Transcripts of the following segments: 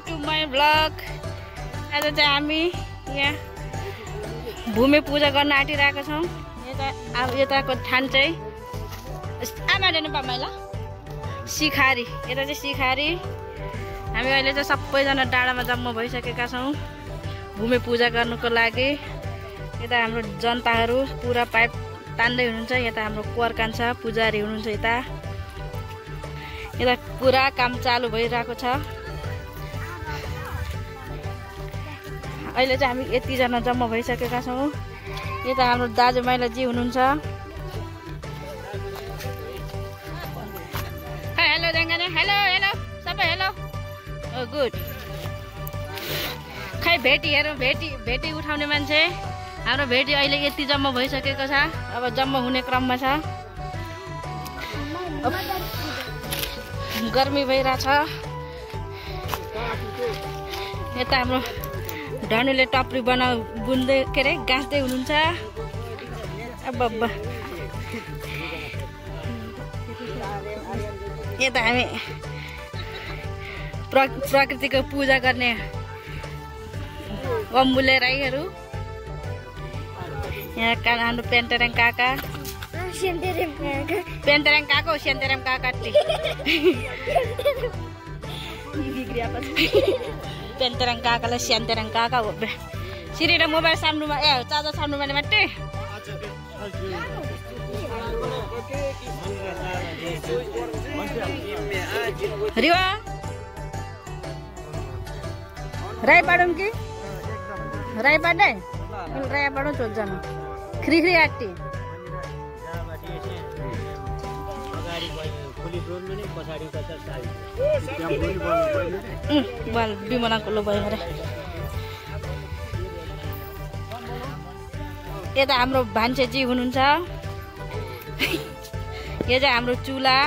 To my vlog. आज चाहिँ हामी यहाँ भूमि पूजा गर्न आँटिरहेको छौँ। अब यताको ठान चाहिँ आमा हेर्नु पा मैला सिखारी, यता चाहिँ सिखारी। हामी अहिले चाहिँ सबैजना डाँडामा जम्मा भइसकेका छौँ भूमि पूजा गर्नुको लागि। यता हाम्रो जनताहरू पुरा पाइप तान्दै हुनुहुन्छ। यता हाम्रो कुवर कान्छा पुजारी हुनुहुन्छ। यता पुरा काम चालु भइरहेको छ। अहिले चाहिँ हामी यतिजना जम्मा भइसकेका छौँ। यता हाम्रो दाजु माइलाजी हुनुहुन्छ। हेलो देङ्गाने, हेलो हेलो सबै हेलो। ओ गुड। खै भेटी हेरौँ, भेटी उठाउने मान्छे हाम्रो भेटी अहिले यति जम्मा भइसकेको छ। अब जम्मा हुने क्रममा छ। गर्मी भइरहेछ। यता हाम्रो धनुले टप्री बुन्दै के अरे गाँच्दै हुनुहुन्छ। अब यता हामी प्रकृतिको पूजा गर्ने अम्बुले राईहरू। यहाँ हाम्रो पेन्टरेङ काका, पेन्टरेङ काका हो, सेन्टेरेङ काका पेन्टरेङ काकालाई सेन्टेरेङ काका हो। सिरी र मोबाइल साम्नुमा चार्जर साम्नुमा मात्रै। रिवा राई पाडौँ कि राई पाड्दै राई पाडौँ चोल्छन् ख्रिख्री आटी बाल बिमलाको लो भयो अरे। यता हाम्रो भान्सेजी हुनुहुन्छ। यो चाहिँ हाम्रो चुला।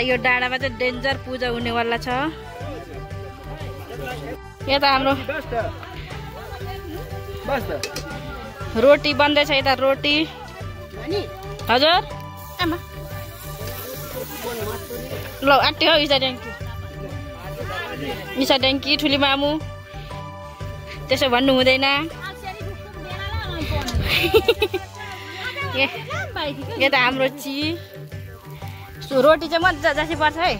यो डाँडामा चाहिँ डेन्जर पूजा हुनेवाला छ। यता हाम्रो रोटी बन्दैछ। यता रोटी हजुर आमा ल आँट्यो हौ। इसा ड्याङ्की ठुली मामु त्यसो भन्नु हुँदैन। यता हाम्रो रोटी चाहिँ मजा जसै पर्छ है।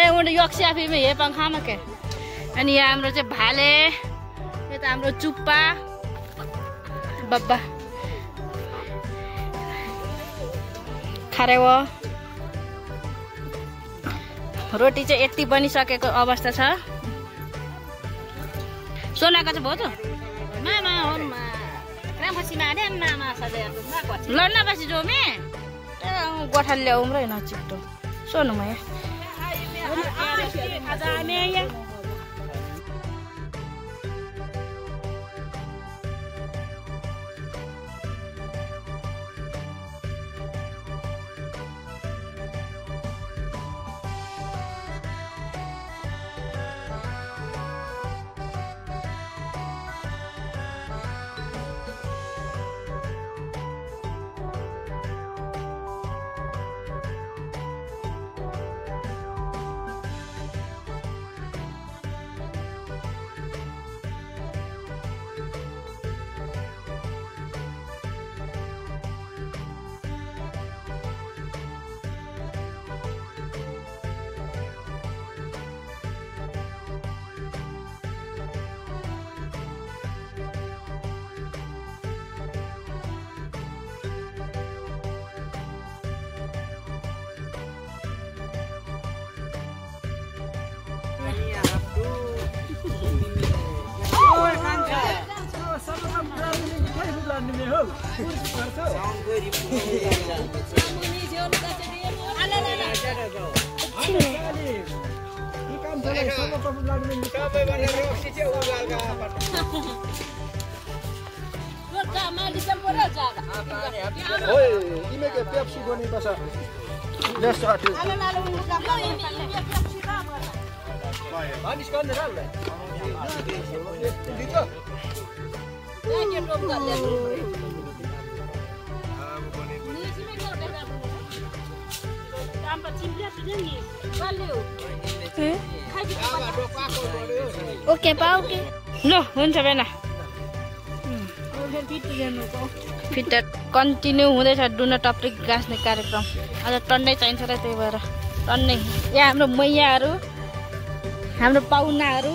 उनीहरू यक्सी आफैमा हे पङ्खामा के। अनि यहाँ हाम्रो चाहिँ भाले। यता हाम्रो चुप्पा बब्बा खारेव। रोटी चाहिँ यति बनिसकेको अवस्था छ। सोनाको चाहिँ भाउजू ल नबसी जाउँ मे गोठाले ल्याउँ र न छिट्टो सोनुमा ओके पाऊ के ल हुन्छ बेना फिटर कन्टिन्यू हुँदैछ डुना टप्रिक गाँस्ने कार्यक्रम अझ टन्नै चाहिन्छ र त्यही भएर टन्नै यहाँ हाम्रो मैयाहरू हाम्रो पाहुनाहरू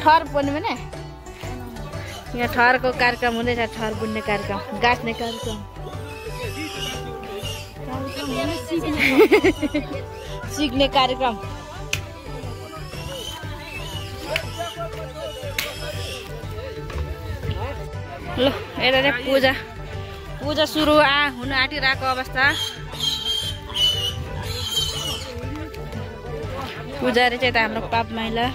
ठहर बन्ने भने यहाँ ठहरको कार्यक्रम हुँदैछ ठहर बुन्ने कार्यक्रम गाँस्ने कार्यक्रम सिक्ने कार्यक्रम ल यता चाहिँ पूजा सुरु हुन आँटिरहेको अवस्था पुजारी चाहिँ त हाम्रो पाप माइला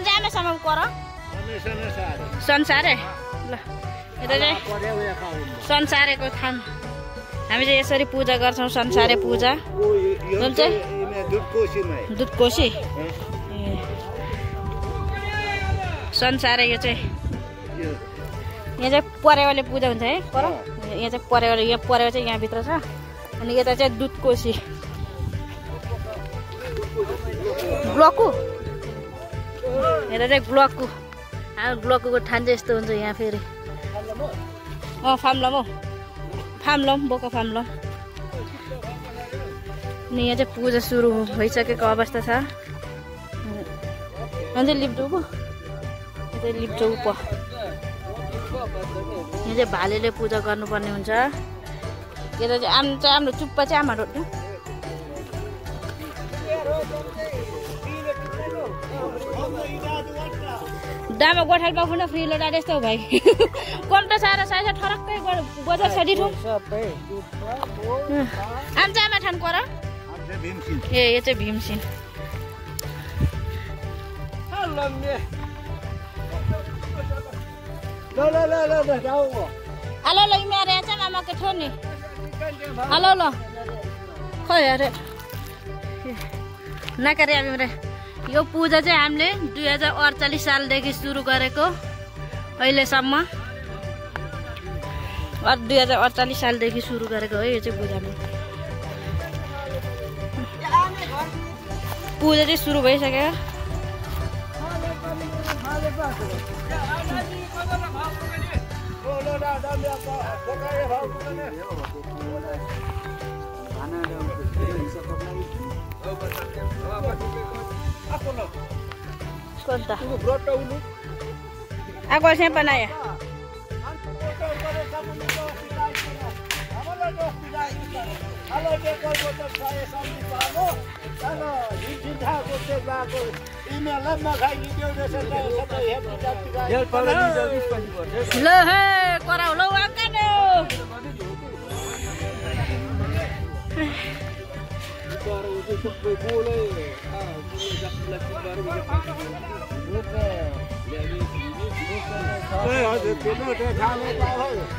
आमासम्म कर संसारे ल यता चाहिँ संसारेको थान हामी चाहिँ यसरी पूजा गर्छौँ संसारे पूजा जुन चाहिँ दुधकोशी संसारे यो चाहिँ यहाँ चाहिँ परेवाले पूजा हुन्छ है पर यहाँ चाहिँ परेवाले यो परेवा चाहिँ यहाँभित्र छ अनि यता चाहिँ दुधकोशी ब्लकु यता चाहिँ ब्लकु हाम्रो ब्लकको ठान चाहिँ यस्तो हुन्छ यहाँ फेरि फामलम हौ फामलम बोका फामलम अनि यहाँ चाहिँ पूजा सुरु भइसकेको अवस्था छ अन्त लिप्चौक यतै लिप्चौक प यहाँ चाहिँ भालेले पूजा गर्नुपर्ने हुन्छ यता चाहिँ हाम्रो चुप्पा चाहिँ आमाहरू दामा गोठाल पाएको न फ्री लोटा यस्तो हो भाइ कम्टा सारा साइज ठरक्कै बजार सडी ठुम आम चाहिँ आमा ठान कर ए यो चाहिँ भीमसिन हेलो ल इमारे चाहिँ आमाको थियो नि हेलो ल खै अरे नकारे हामी यो पूजा चाहिँ हामीले 2048 सालदेखि सुरु गरेको अहिलेसम्म 2048 सालदेखि सुरु गरेको हो यो चाहिँ पूजामा पूजा चाहिँ सुरु भइसक्यो कोणता आगो से बनाया लो हे कराउ लो आकानो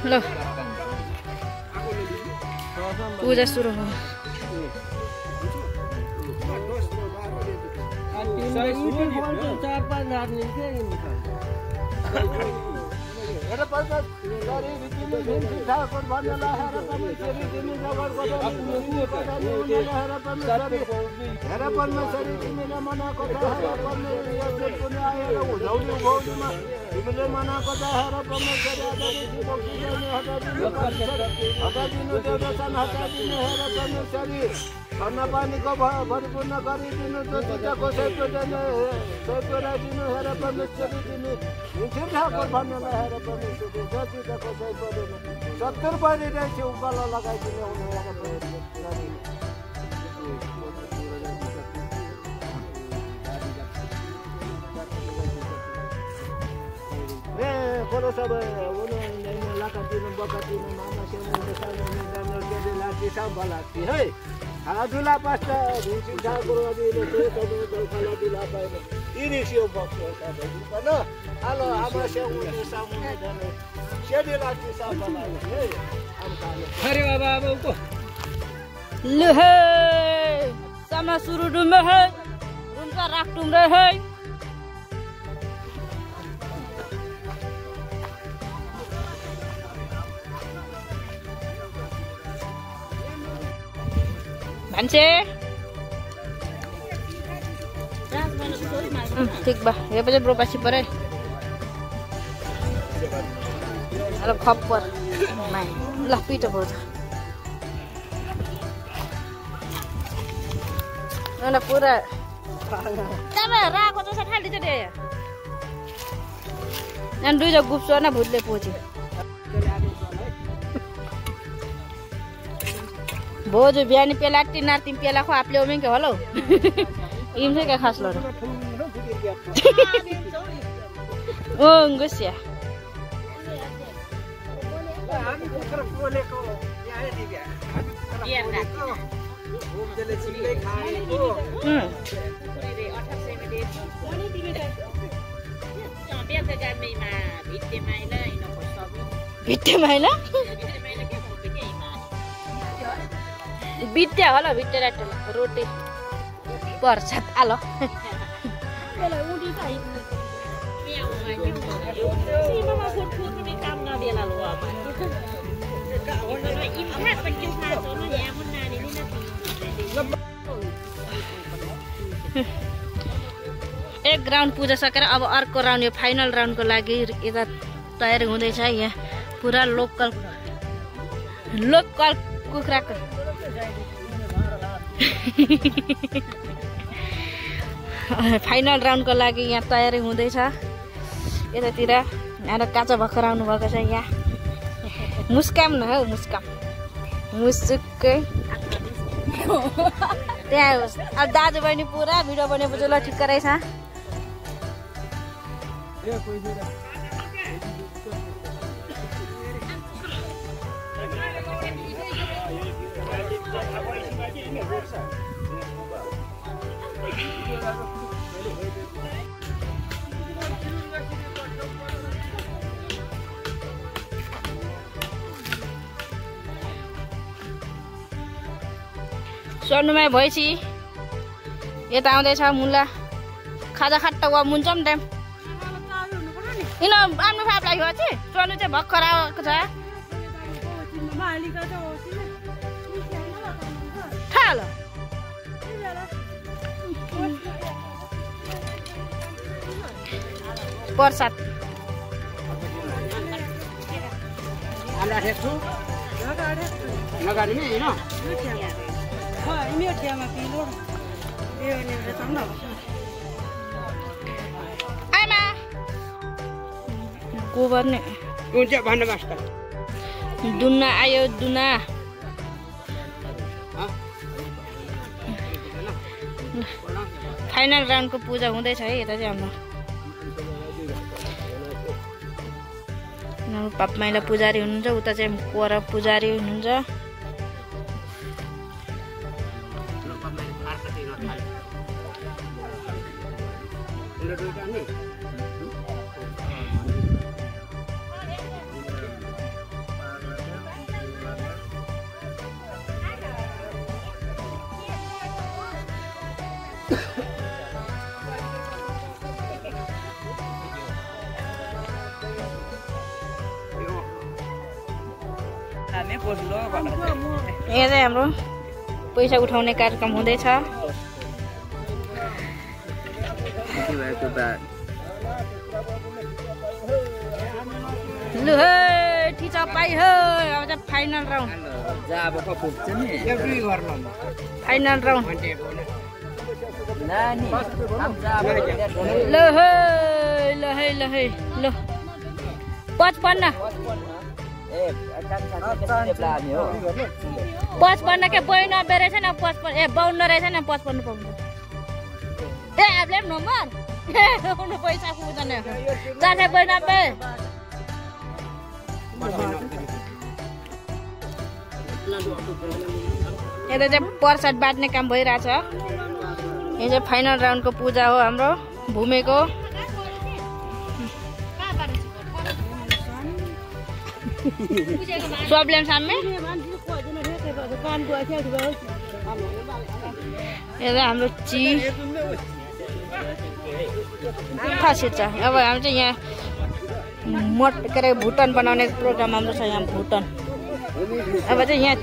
लो पूजा सुरु हो पानी को भरिपूर्ण गरिदिनु जतिको सैपराइदिनु हेर परमेश्वरी दिनु हुन्थ्यो ठाकुर भन्नलाई हेर परमेश्वरी जतिको सैपरेन 70 पानी रहेछ उकालो लगाइदिनु Kalau sabar, orang yang lakukan bakatin, mama siapa yang besar yang dan orang yang lagi sabar lagi, hey. Adula pasta disi sagoro adile to kala dula paine ini sio bokso sada kana alo amasya uni samune dane shedi lati sabala hey am kale अरे बाबा अब को ल हे sama suruh dumah he runka rak tumre he Banse ठीक बा ये बजे ब्रो पासी परे अरे खप्पर माइ ल पिटो बोझ न पुरा तबे राको त खाली छ दे नन दुई जो गुप्सो न भुतले पोछि बोजो बिहानी पेला तिना तिम पेला खो आपले ओमें के हलो इम से के खास लो ओ गुसिया हामी पोखर बोलेको यहाँ दिव्या बिहान राति जले चिल्ले खाएको पुरै 2800 मा दे पनि दिबे त बिहान त जान्दैमा भित्ते माइला इन खोस्छ भित्ते माइला बित्या होला भित्ते रात रोटी पर्छ आलो बेला उडी खाइ सीमामा फुट नि काम नदेला लो अब एक राउन्ड पूजा सकेर अब अर्को राउन्ड यो फाइनल राउन्डको लागि यता तयारी हुँदैछ यहाँ पुरा लोकल कुखुराको फाइनल राउन्डको लागि यहाँ तयारी हुँदैछ यतातिर यहाँ काँचो भर्खर आउनु भएको छ यहाँ मुस्काम न हौ मुस्काम मुसुक्कै त्यहाँ होस् अब दाजु बहिनी पुरा भिडियो बनेपछि ल ठिक्क रहेछ सोनुमा भएपछि यता आउँदैछ मुला खाजा खाट्टा वा मुन्छम टाइम किन आफ्नो फाप लाग्यो चाहिँ सोनु चाहिँ भर्खर आएको छ थाहा प्रसाद आमा गोबर ने दुना आयो दुना फाइनल राउन्डको पूजा हुँदैछ है यता चाहिँ हाम्रो पाप माइला पुजारी हुनुहुन्छ उता चाहिँ कोरा पुजारी हुनुहुन्छ यहाँ चाहिँ हाम्रो पैसा उठाउने कार्यक्रम हुँदैछ लु हे ठिचा पाइ हो अब चाहिँ फाइनल राउन्ड फाइनल राउन्ड ल हे ल हे ल हे ल 55 55 के 92 रहेछ न 55 ए 52 रहेछ न 55 पाउनु ए आबले नम्बर उन पैसा पुग्दैन 492 ल यता चाहिँ प्रसाद बाँड्ने काम भइरहेछ। यो चाहिँ फाइनल राउन्डको पूजा हो हाम्रो भूमेको। प्रब्लम सामने यता हाम्रो ची खासियत छ। अब हामी चाहिँ यहाँ के अरे भुटन बनाउने प्रोग्राम हाम्रो छ यहाँ भुटन। अब चाहिँ यहाँ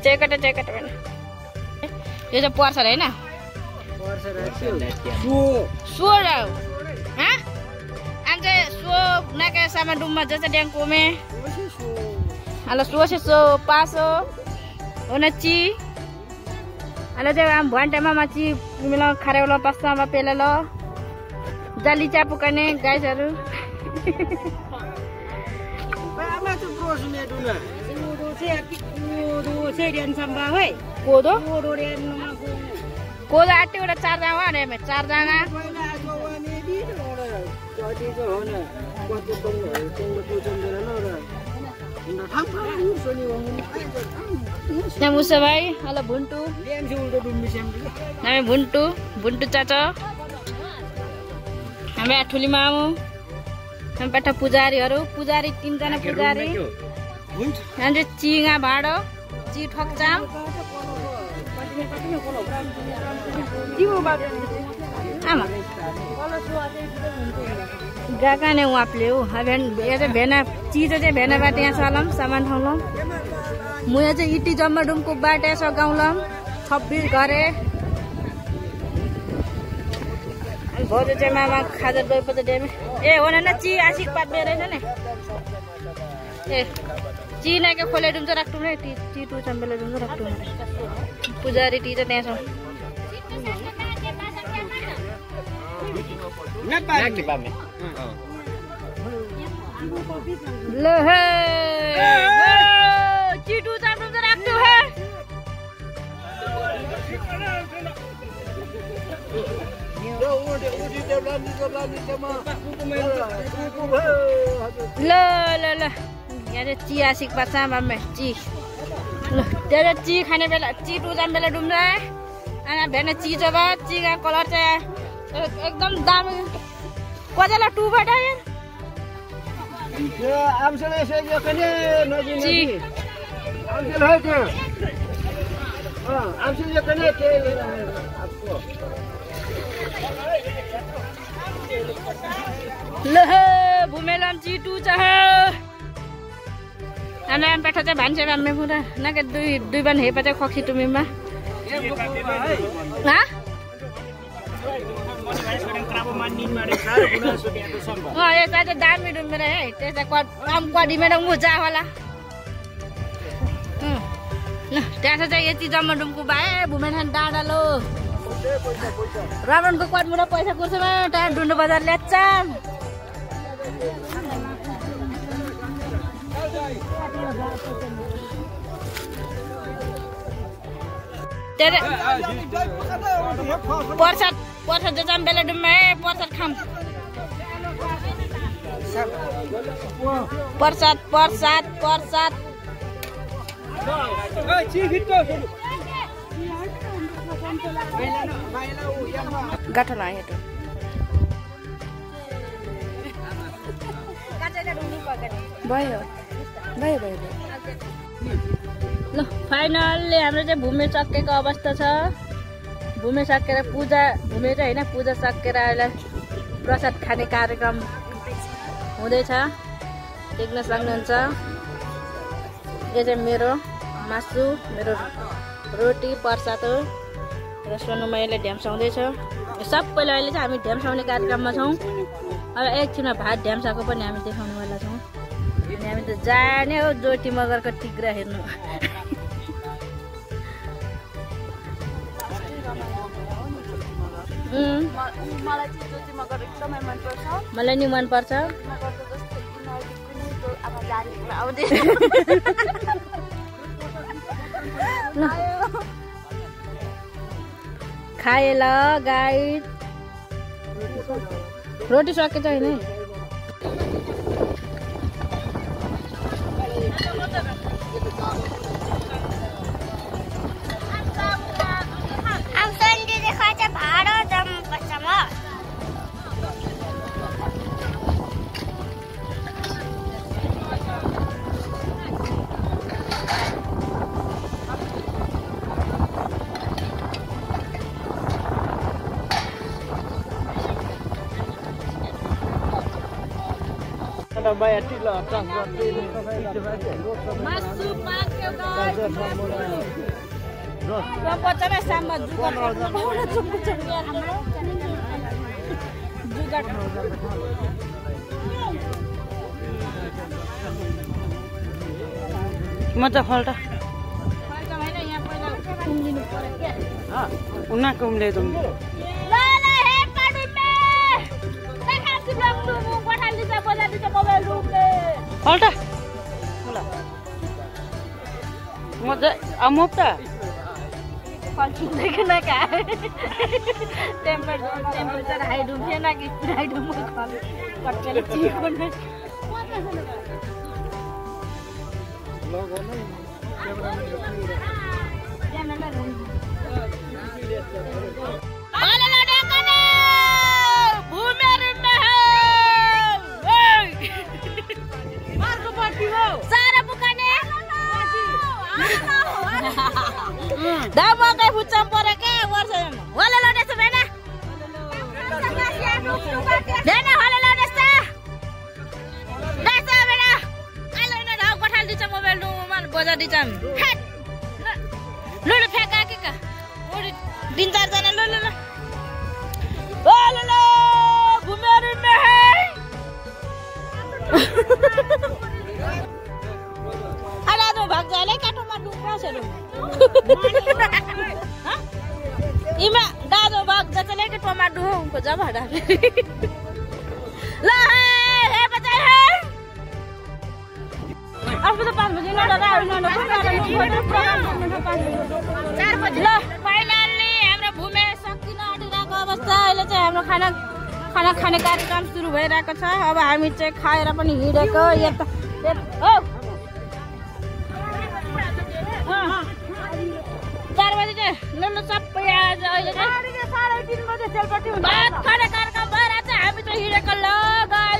चेकट भएन यो चाहिँ पर्छ होइन सो आमचे सो नाके sama dumma जैसे ड्याङ कोमे ala सो से सो पासो ओनची ala चाहिँ आम भन्टामा माची मिला खारेवला पास्तामा पेलेलो जाली चापु गर्ने गाइसहरु कोदो 8 वटा 4 जना अरे 4 जना भाइ हेलो भुन्टु हामी भुन्टु चाचा हामी ठुली मामु हामी पाठा पुजारी 3 जना पुजारी हामी चिङा भाडो ची ठक्चाम आमा गएका नै उहाँले हो भेना चिज चाहिँ भेनाबाट यहाँ चलाम सामान ठाउँलौँ म यहाँ चाहिँ इटी जम्मा डुमको बाटे सघाउँलौँ 26 घरे भोज चाहिँ मामा खाजा गएपछि डेमे ए हो न ची आशिक पाट्ने रहेछ नि ए ची नाके खोले डुम्छ राख्नु नै टी टु चम्बेले डुम्छ राख्नु पुजारी टी चाहिँ त्यहाँ छ ल हे चिटु चाम्डुम चाहिँ राख्नु हे ल यहाँ चाहिँ चिया सिक पार्छ मामे ची ल त्यहाँ ची खाने बेला चिटु जाने बेला डुम्छ अनि भेना चिज अब चिका कलर चाहिँ एकदम दामी कजाला 2 बाट यार आमसले यसो कने नजिन आमसले है त्यो आमसले कने के ल भूमेलाम चिटु छ अनि आम पाठा चाहिँ भान्से बामे पुरा नाके दुई बान हेपा चाहिँ खखी तुमीमा हा यता चाहिँ दामी डुम्बेर है त्यता काम कडिमेर मुजा होला ल त्यहाँ चाहिँ यति जम्मा डुम्कु भाइ भूमेठान डाँडा लो रावणको कटमुरा पैसा कुर्छमा टाढा डुन्डो बजार ल्याच्चा प्रसाद जम बेला डुम्मा प्रसाद खाम प्रसाद गाठो लाग्यो भयो ल फाइनल्ली हाम्रो चाहिँ भूमि सकेको अवस्था छ भूमि सकेर पूजा भूमि चाहिँ होइन पूजा सकेर अहिले प्रसाद खाने कार्यक्रम हुँदैछ देख्न सक्नुहुन्छ यो चाहिँ मेरो मासु मेरो रोटी प्रसाद हो र सोनुमा यसले ढ्याम्साउँदैछ सबैले अहिले चाहिँ हामी ढ्याम्साउने कार्यक्रममा छौँ अब एकछिनमा भात ढ्याम्साको पनि हामी देखाउनेवाला छौँ अनि हामी त जाने हो ज्योति मगरको टिग्रा हेर्नु मलाई नि मनपर्छ खाए ल गाइड रोटी सके छैन Bayar tila transport ini. मासु पाक्यो गाइस यो बच्चाले साममा जुगाड म त फल्टा हैन यहाँ पहिला कुम्लिनु पर्यो के उना कुम्ले तुम ल ल हे पाडुमे देखा सिब्लक तु मु पठाली छ बजाली छ मोबाइल रुमले फल्टा ल म त अमुपटा फल्टिँदैन का टेम्परेचर हाई रुम थिएन कि हाई रुम कट्टेले चिको नै Dapat pucam porek ke warsen. Wala lo desa bena. Bena wala lo desa. Desa bena. Kalau ini dah kotal di cam mobil lu man bozar di cam. Hat. Lu feka ke ka? Ori dintar jana lu. Wala lo gumeru meh. Ada tu bag jale kato madu praselu. इमा दाजो बाग जचले के tomato को जा भाडा ल हे बचाइ हे अब त 5 बजे न दादा आउनु न प्रोग्राम गर्नु 4 बजे ल फाइनली हाम्रो भूमे सक्दिन आटिरहेको अवस्था अहिले चाहिँ हाम्रो खाना खाने कार्यक्रम सुरु भइरहेको छ अब हामी चाहिँ खाएर पनि हिडेको यता ओ 4 बजे ल सबै आज अहिले 3:30 बजे सेलपट्टि हुन्छ भात खाने कार्यक्रम भएर चाहिँ हामी चाहिँ हिडेको ल गाइस